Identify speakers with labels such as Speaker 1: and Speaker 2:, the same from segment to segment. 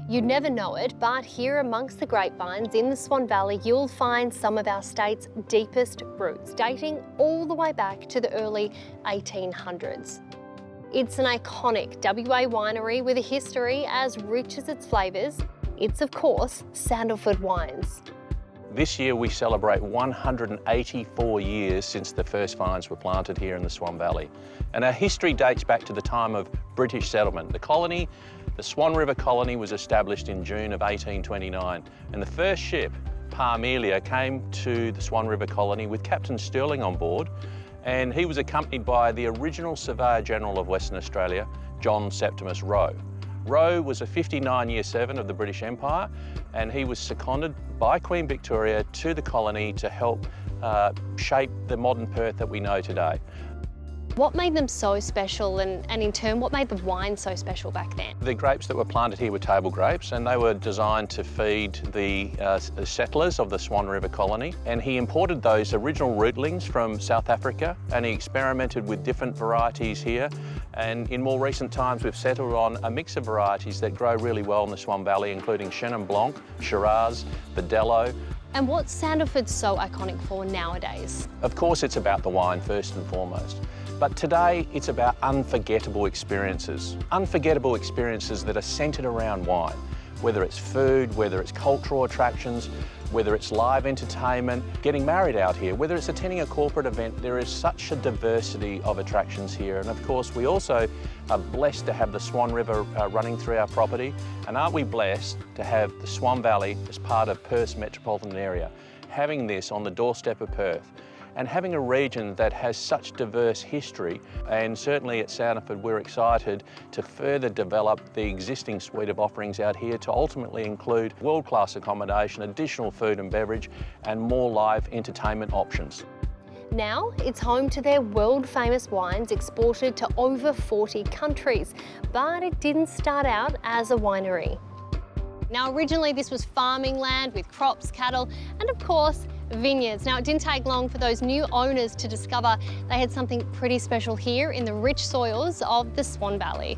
Speaker 1: You'd never know it, but here amongst the grapevines in the Swan Valley, you'll find some of our state's deepest roots, dating all the way back to the early 1800s. It's an iconic WA winery with a history as rich as its flavours. It's, of course, Sandalford Wines.
Speaker 2: This year we celebrate 184 years since the first vines were planted here in the Swan Valley. And our history dates back to the time of British settlement. The Swan River colony was established in June of 1829, and the first ship, Parmelia, came to the Swan River colony with Captain Stirling on board, and he was accompanied by the original Surveyor General of Western Australia, John Septimus Roe. Roe was a 59-year servant of the British Empire, and he was seconded by Queen Victoria to the colony to help shape the modern Perth that we know today.
Speaker 1: What made them so special, and in turn, what made the wine so special back then?
Speaker 2: The grapes that were planted here were table grapes, and they were designed to feed the settlers of the Swan River colony. And he imported those original rootlings from South Africa, and he experimented with different varieties here. And in more recent times, we've settled on a mix of varieties that grow really well in the Swan Valley, including Chenin Blanc, Shiraz, Verdelho.
Speaker 1: And what's Sandalford so iconic for nowadays?
Speaker 2: Of course, it's about the wine first and foremost. But today, it's about unforgettable experiences. Unforgettable experiences that are centred around wine. Whether it's food, whether it's cultural attractions, whether it's live entertainment, getting married out here, whether it's attending a corporate event, there is such a diversity of attractions here. And of course, we also are blessed to have the Swan River running through our property. And aren't we blessed to have the Swan Valley as part of Perth's metropolitan area? Having this on the doorstep of Perth, and having a region that has such diverse history. And certainly at Sandalford, we're excited to further develop the existing suite of offerings out here to ultimately include world-class accommodation, additional food and beverage, and more live entertainment options.
Speaker 1: Now, it's home to their world-famous wines exported to over 40 countries, but it didn't start out as a winery. Now, originally this was farming land with crops, cattle, and of course, vineyards. Now, it didn't take long for those new owners to discover they had something pretty special here in the rich soils of the Swan Valley.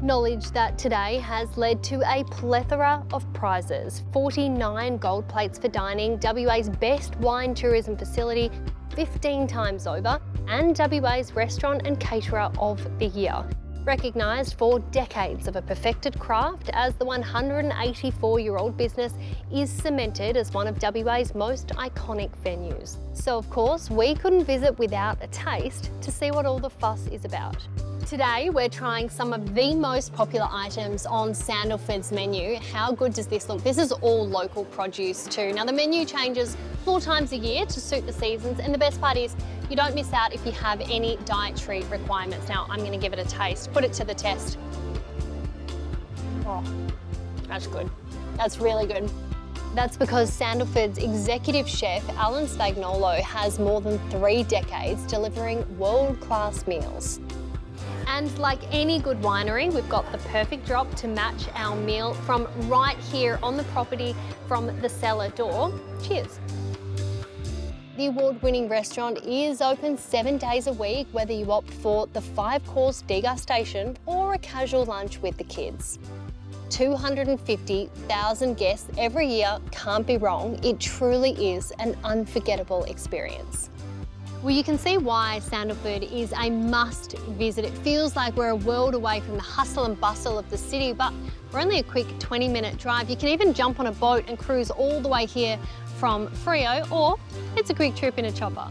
Speaker 1: Knowledge that today has led to a plethora of prizes. 49 gold plates for dining, WA's best wine tourism facility 15 times over, and WA's restaurant and caterer of the year. Recognised for decades of a perfected craft, as the 184-year-old business is cemented as one of WA's most iconic venues. So of course, we couldn't visit without a taste to see what all the fuss is about. Today, we're trying some of the most popular items on Sandalford's menu. How good does this look? This is all local produce too. Now, the menu changes 4 times a year to suit the seasons, and the best part is you don't miss out if you have any dietary requirements. Now, I'm going to give it a taste, put it to the test. Oh, that's good. That's really good. That's because Sandalford's executive chef, Alan Spagnolo, has more than 3 decades delivering world-class meals. And like any good winery, we've got the perfect drop to match our meal from right here on the property from the cellar door. Cheers. The award-winning restaurant is open 7 days a week, whether you opt for the 5-course degustation or a casual lunch with the kids. 250,000 guests every year, can't be wrong. It truly is an unforgettable experience. Well, you can see why Sandalford is a must visit. It feels like we're a world away from the hustle and bustle of the city, but we're only a quick 20-minute drive. You can even jump on a boat and cruise all the way here from Freo, or it's a quick trip in a chopper.